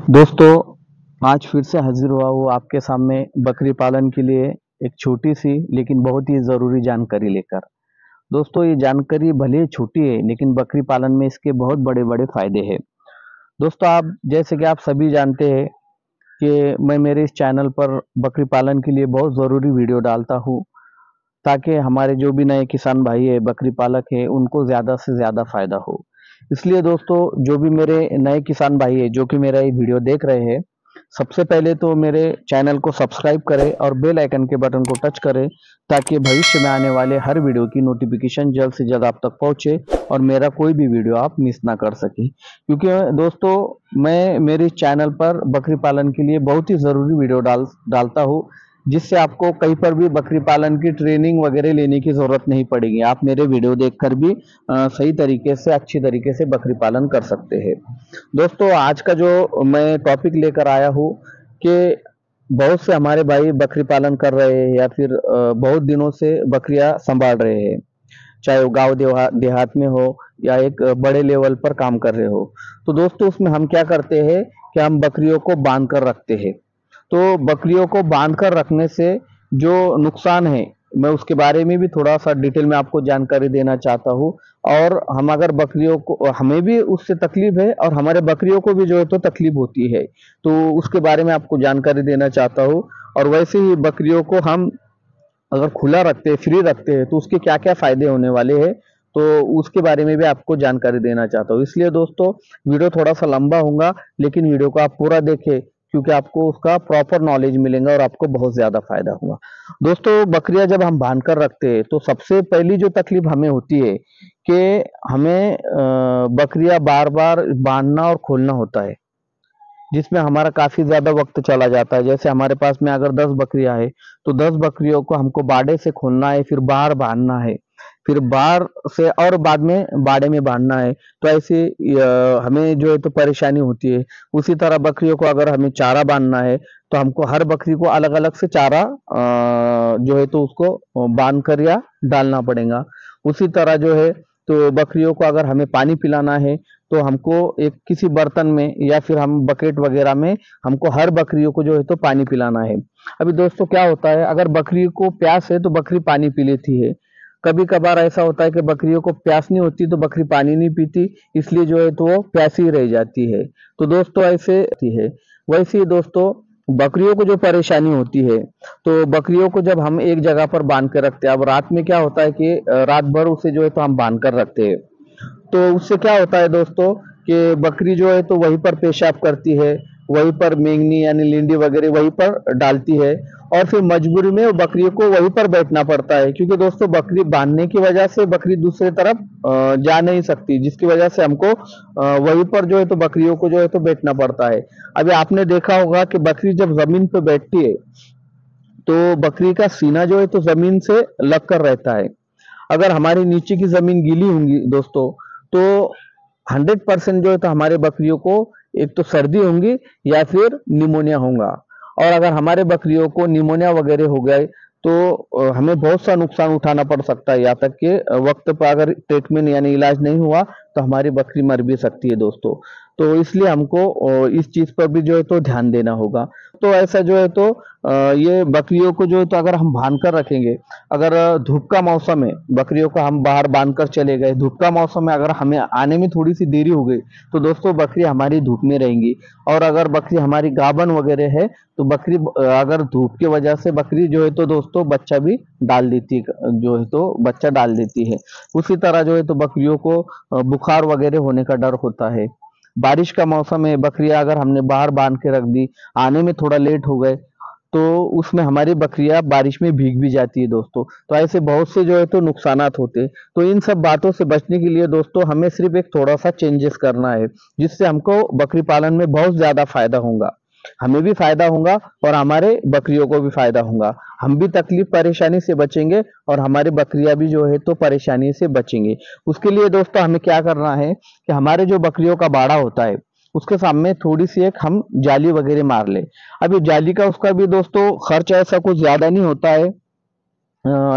दोस्तों, आज फिर से हाजिर हुआ हूँ आपके सामने बकरी पालन के लिए एक छोटी सी लेकिन बहुत ही ज़रूरी जानकारी लेकर। दोस्तों, ये जानकारी भले ही छोटी है लेकिन बकरी पालन में इसके बहुत बड़े-बड़े फायदे हैं। दोस्तों, आप जैसे कि आप सभी जानते हैं कि मैं मेरे इस चैनल पर बकरी पालन के लिए बहुत ज़रूरी वीडियो डालता हूँ, ताकि हमारे जो भी नए किसान भाई है, बकरी पालक है, उनको ज़्यादा से ज़्यादा फ़ायदा हो। इसलिए दोस्तों, जो भी मेरे नए किसान भाई है जो कि मेरा ये वीडियो देख रहे हैं, सबसे पहले तो मेरे चैनल को सब्सक्राइब करें और बेल आइकन के बटन को टच करें, ताकि भविष्य में आने वाले हर वीडियो की नोटिफिकेशन जल्द से जल्द आप तक पहुंचे और मेरा कोई भी वीडियो आप मिस ना कर सकें। क्योंकि दोस्तों, मैं मेरे चैनल पर बकरी पालन के लिए बहुत ही ज़रूरी वीडियो डालता हूँ, जिससे आपको कहीं पर भी बकरी पालन की ट्रेनिंग वगैरह लेने की ज़रूरत नहीं पड़ेगी। आप मेरे वीडियो देखकर भी सही तरीके से, अच्छी तरीके से बकरी पालन कर सकते हैं। दोस्तों, आज का जो मैं टॉपिक लेकर आया हूँ कि बहुत से हमारे भाई बकरी पालन कर रहे हैं या फिर बहुत दिनों से बकरियां संभाल रहे हैं, चाहे वो गांव देहात में हो या एक बड़े लेवल पर काम कर रहे हो। तो दोस्तों, उसमें हम क्या करते हैं कि हम बकरियों को बांध कर रखते हैं। तो बकरियों को बांध कर रखने से जो नुकसान है, मैं उसके बारे में भी थोड़ा सा डिटेल में आपको जानकारी देना चाहता हूँ। और हम अगर बकरियों को, हमें भी उससे तकलीफ है और हमारे बकरियों को भी जो है तो तकलीफ होती है, तो उसके बारे में आपको जानकारी देना चाहता हूँ। और वैसे ही बकरियों को हम अगर खुला रखते हैं, फ्री रखते हैं, तो उसके क्या क्या फायदे होने वाले हैं, तो उसके बारे में भी आपको जानकारी देना चाहता हूँ। इसलिए दोस्तों, वीडियो थोड़ा सा लंबा होगा, लेकिन वीडियो को आप पूरा देखें, क्योंकि आपको उसका प्रॉपर नॉलेज मिलेगा और आपको बहुत ज्यादा फायदा होगा। दोस्तों, बकरियां जब हम बांध कर रखते हैं तो सबसे पहली जो तकलीफ हमें होती है कि हमें बकरियां बार बार बांधना और खोलना होता है, जिसमें हमारा काफी ज्यादा वक्त चला जाता है। जैसे हमारे पास में अगर 10 बकरियां है, तो 10 बकरियों को हमको बाड़े से खोलना है, फिर बाहर बांधना है, फिर बाहर से और बाद में बाड़े में बांधना है। तो ऐसे हमें जो है तो परेशानी होती है। उसी तरह बकरियों को अगर हमें चारा बांधना है, तो हमको हर बकरी को अलग अलग से चारा जो है तो उसको बांध कर या डालना पड़ेगा। उसी तरह जो है तो बकरियों को अगर हमें पानी पिलाना है, तो हमको एक किसी बर्तन में या फिर हम बकेट वगैरह में हमको हर बकरियों को जो है तो पानी पिलाना है। अभी दोस्तों, क्या होता है, अगर बकरी को प्यास है तो बकरी पानी पी लेती है। कभी कभार ऐसा होता है कि बकरियों को प्यास नहीं होती तो बकरी पानी नहीं पीती, इसलिए जो है तो वो प्यासी रह जाती है। तो दोस्तों, ऐसे है। वैसे ही दोस्तों, बकरियों को जो परेशानी होती है, तो बकरियों को जब हम एक जगह पर बांध कर रखते हैं, अब रात में क्या होता है कि रात भर उसे जो है तो हम बांध कर रखते हैं, तो उससे क्या होता है दोस्तों कि बकरी जो है तो वहीं पर पेशाब करती है, वहीं पर मेंगनी यानी लींडी वगैरह वहीं पर डालती है, और फिर मजबूरी में वो बकरी को वहीं पर बैठना पड़ता है, क्योंकि दोस्तों बकरी बांधने की वजह से बकरी दूसरी तरफ जा नहीं सकती, जिसकी वजह से हमको वहीं पर जो है तो बकरियों को जो है तो बैठना पड़ता है। अभी आपने देखा होगा कि बकरी जब जमीन पर बैठती है, तो बकरी का सीना जो है तो जमीन से लग कर रहता है। अगर हमारी नीचे की जमीन गीली होंगी दोस्तों, तो 100% जो है तो हमारे बकरियों को एक तो सर्दी होंगी या फिर निमोनिया होगा। और अगर हमारे बकरियों को निमोनिया वगैरह हो गए, तो हमें बहुत सा नुकसान उठाना पड़ सकता है, यहाँ तक कि वक्त पर अगर ट्रीटमेंट यानी इलाज नहीं हुआ तो हमारी बकरी मर भी सकती है दोस्तों। तो इसलिए हमको इस चीज पर भी जो है तो ध्यान देना होगा। तो ऐसा जो है तो ये बकरियों को जो है तो अगर हम बांध कर रखेंगे, अगर धूप का मौसम है, बकरियों को हम बाहर बांध कर चले गए, धूप का मौसम है, अगर हमें आने में थोड़ी सी देरी हो गई, तो दोस्तों बकरी हमारी धूप में रहेंगी। और अगर बकरी हमारी गाभन वगैरह है, तो बकरी अगर धूप की वजह से बकरी जो है तो दोस्तों बच्चा भी डाल देती है, जो है तो बच्चा डाल देती है। उसी तरह जो है तो बकरियों को बुखार वगैरह होने का डर होता है। बारिश का मौसम है, बकरियां अगर हमने बाहर बांध के रख दी, आने में थोड़ा लेट हो गए, तो उसमें हमारी बकरियां बारिश में भीग भी जाती है दोस्तों। तो ऐसे बहुत से जो है तो नुकसानात होते हैं। तो इन सब बातों से बचने के लिए दोस्तों हमें सिर्फ एक थोड़ा सा चेंजेस करना है, जिससे हमको बकरी पालन में बहुत ज्यादा फायदा होगा। हमें भी फायदा होगा और हमारे बकरियों को भी फायदा होगा। हम भी तकलीफ परेशानी से बचेंगे और हमारी बकरियां भी जो है तो परेशानी से बचेंगे। उसके लिए दोस्तों हमें क्या करना है कि हमारे जो बकरियों का बाड़ा होता है, उसके सामने थोड़ी सी एक हम जाली वगैरह मार ले। अभी जाली का उसका भी दोस्तों खर्च ऐसा कुछ ज्यादा नहीं होता है।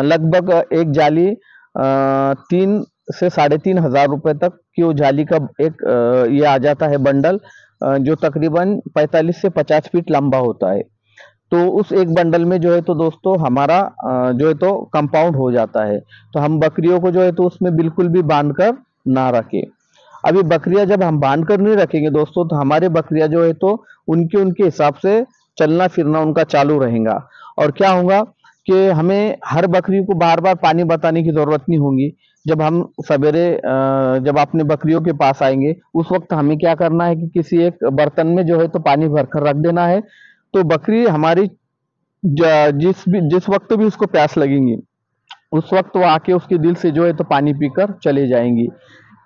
लगभग एक जाली 3 से 3,500 रुपए तक की वो जाली का एक ये आ जाता है बंडल। जो तकरीबन 45 से 50 फीट लंबा होता है। तो उस एक बंडल में जो है तो दोस्तों हमारा जो है तो कंपाउंड हो जाता है। तो हम बकरियों को जो है तो उसमें बिल्कुल भी बांध कर ना रखें। अभी बकरियां जब हम बांध कर नहीं रखेंगे दोस्तों, तो हमारे बकरियां जो है तो उनके उनके हिसाब से चलना फिरना उनका चालू रहेगा। और क्या होगा कि हमें हर बकरी को बार बार पानी बताने की जरूरत नहीं होगी। जब हम सवेरे जब अपने बकरियों के पास आएंगे, उस वक्त हमें क्या करना है कि किसी एक बर्तन में जो है तो पानी भरकर रख देना है। तो बकरी हमारी जिस वक्त भी उसको प्यास लगेंगी, उस वक्त वो आके उसके दिल से जो है तो पानी पीकर चले जाएंगी।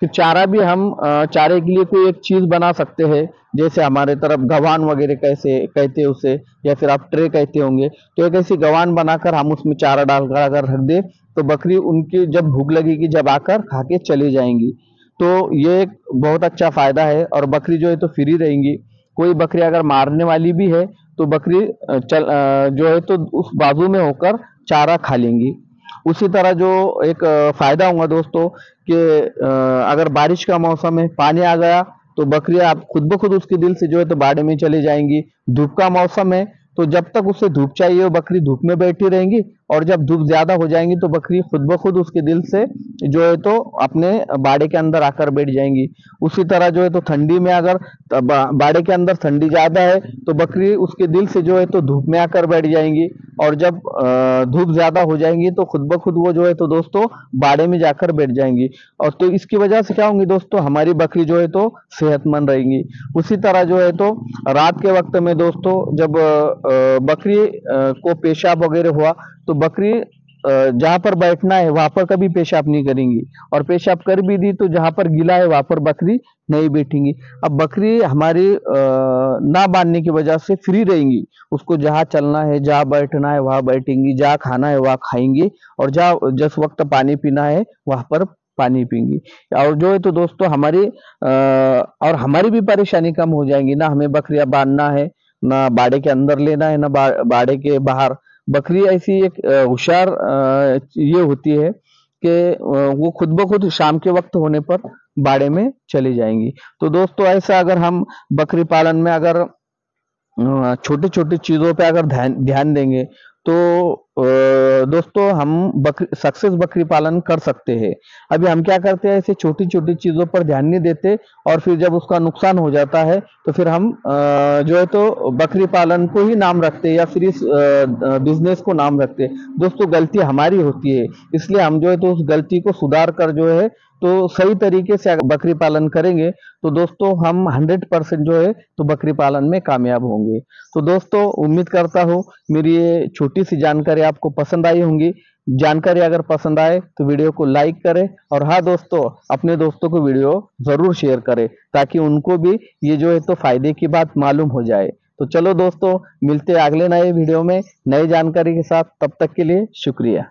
फिर चारा भी हम चारे के लिए कोई एक चीज बना सकते हैं, जैसे हमारे तरफ गवान वगैरह कैसे कहते हैं उसे, या फिर आप ट्रे कहते होंगे। तो एक ऐसी गवान बनाकर हम उसमें चारा डालकर अगर रख दे, तो बकरी उनकी जब भूख लगेगी जब आकर खा के चली जाएंगी। तो ये एक बहुत अच्छा फायदा है, और बकरी जो है तो फ्री रहेंगी। कोई बकरी अगर मारने वाली भी है तो बकरी जो है तो उस बाजू में होकर चारा खा लेंगी। उसी तरह जो एक फायदा होगा दोस्तों कि अगर बारिश का मौसम है, पानी आ गया, तो बकरियां आप खुद ब खुद उसके दिल से जो है तो बाड़े में चली जाएंगी। धूप का मौसम है, तो जब तक उसे धूप चाहिए वो बकरी धूप में बैठी रहेंगी, और जब धूप ज्यादा हो जाएंगी तो बकरी खुद ब खुद उसके दिल से जो है तो अपने बाड़े के अंदर आकर बैठ जाएंगी। उसी तरह जो है तो ठंडी में अगर बाड़े के अंदर ठंडी ज्यादा है, तो बकरी उसके दिल से जो है तो धूप में आकर बैठ जाएंगी। और जब धूप ज्यादा हो जाएंगी तो खुद ब खुद वो जो है तो दोस्तों बाड़े में जाकर बैठ जाएंगी। और तो इसकी वजह से क्या होंगी दोस्तों, हमारी बकरी जो है तो सेहतमंद रहेंगी। उसी तरह जो है तो रात के वक्त में दोस्तों जब बकरी को पेशाब वगैरह हुआ, तो बकरी जहां पर बैठना है वहां पर कभी पेशाब नहीं करेंगी, और पेशाब कर भी दी तो जहां पर गीला है वहां पर बकरी नहीं बैठेंगी। अब बकरी हमारी ना बांधने की वजह से फ्री रहेंगी। उसको जहां चलना है, जहां बैठना है वहां बैठेंगी, जहां खाना है वहां खाएंगी, और जहां जिस वक्त पानी पीना है वहां पर पानी पीएंगी। और जो है तो दोस्तों हमारी और हमारी भी परेशानी कम हो जाएंगी। ना हमें बकरियां बांधना है, ना बाड़े के अंदर लेना है, ना बाड़े के बाहर। बकरी ऐसी एक होशियार ये होती है कि वो खुद ब खुद शाम के वक्त होने पर बाड़े में चली जाएंगी। तो दोस्तों ऐसा अगर हम बकरी पालन में अगर छोटी छोटी चीजों पे अगर ध्यान ध्यान देंगे, तो दोस्तों हम सक्सेस बकरी पालन कर सकते हैं। अभी हम क्या करते हैं, ऐसे छोटी छोटी चीजों पर ध्यान नहीं देते, और फिर जब उसका नुकसान हो जाता है तो फिर हम जो है तो बकरी पालन को ही नाम रखते हैं, या फिर इस बिजनेस को नाम रखते हैं। दोस्तों गलती हमारी होती है, इसलिए हम जो है तो उस गलती को सुधार कर जो है तो सही तरीके से अगर बकरी पालन करेंगे, तो दोस्तों हम 100% जो है तो बकरी पालन में कामयाब होंगे। तो दोस्तों उम्मीद करता हूँ मेरी ये छोटी सी जानकारी आपको पसंद आई होंगी। जानकारी अगर पसंद आए तो वीडियो को लाइक करें, और हाँ दोस्तों अपने दोस्तों को वीडियो जरूर शेयर करें, ताकि उनको भी ये जो है तो फायदे की बात मालूम हो जाए। तो चलो दोस्तों मिलते हैं अगले नए वीडियो में नई जानकारी के साथ, तब तक के लिए शुक्रिया।